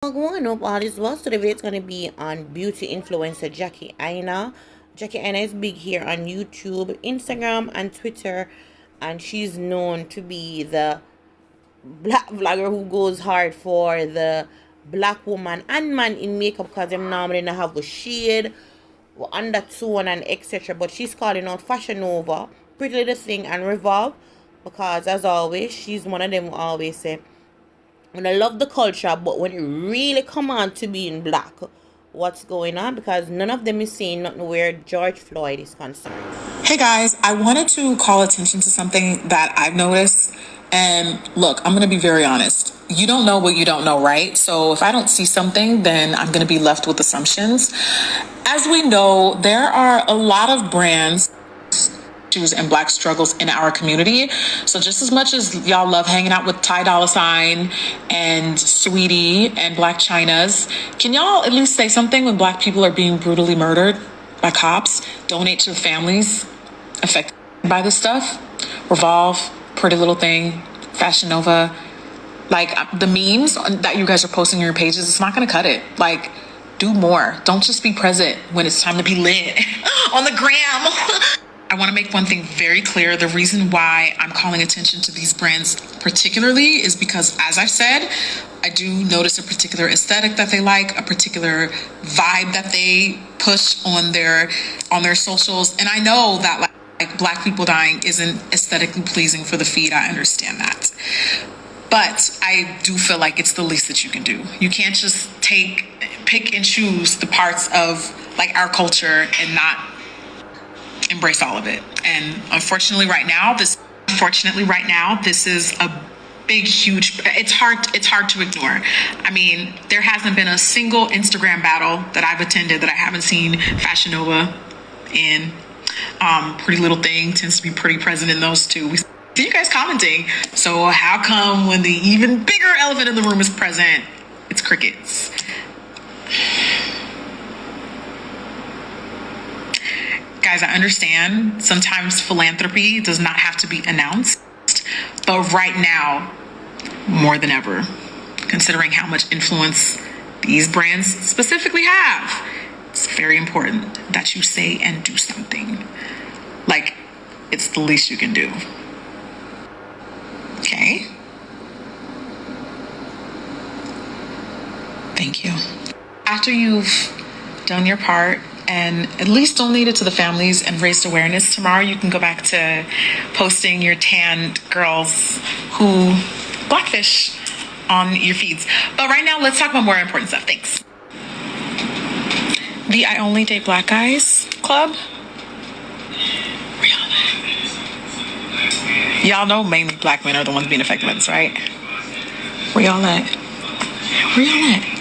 Going up all this well, so the video is gonna be on beauty influencer Jackie Aina. Jackie Aina is big here on YouTube, Instagram, and Twitter, and she's known to be the black vlogger who goes hard for the black woman and man in makeup because them normally not have a shade, undertone, and etc. But she's calling out Fashion Nova, Pretty Little Thing, and Revolve because, as always, she's one of them who always say, and I love the culture, but when it really come on to being black, what's going on? Because none of them is saying nothing where George Floyd is concerned. Hey guys, I wanted to call attention to something that I've noticed. And look, I'm going to be very honest. You don't know what you don't know, right? So if I don't see something, then I'm going to be left with assumptions. As we know, there are a lot of brands and black struggles in our community. So just as much as y'all love hanging out with Ty Dolla $ign and Sweetie and Black Chynas, can y'all at least say something when black people are being brutally murdered by cops? Donate to families affected by this stuff. Revolve, Pretty Little Thing, Fashion Nova, like the memes that you guys are posting on your pages, it's not gonna cut it. Like, do more. Don't just be present when it's time to be lit on the gram. I want to make one thing very clear. The reason why I'm calling attention to these brands particularly is because, as I've said, I do notice a particular aesthetic that they like, a particular vibe that they push on their socials. And I know that like black people dying isn't aesthetically pleasing for the feed. I understand that. But I do feel like it's the least that you can do. You can't just pick and choose the parts of like our culture and not embrace all of it. And unfortunately right now this is a big, huge, it's hard to ignore. I mean, there hasn't been a single Instagram battle that I've attended that I haven't seen Fashion Nova in. Pretty Little Thing tends to be pretty present in those too. We see you guys commenting. So how come when the even bigger elephant in the room is present, it's crickets? Guys, I understand sometimes philanthropy does not have to be announced, but right now, more than ever, considering how much influence these brands specifically have, it's very important that you say and do something. Like, it's the least you can do. Okay? Thank you. After you've done your part, and at least donate it to the families and raised awareness, tomorrow you can go back to posting your tanned girls who blackfish on your feeds. But right now, let's talk about more important stuff. Thanks. The I Only Date Black Guys Club. Where y'all at? Y'all know mainly black men are the ones being affected by this, right? Where y'all at? Where y'all at?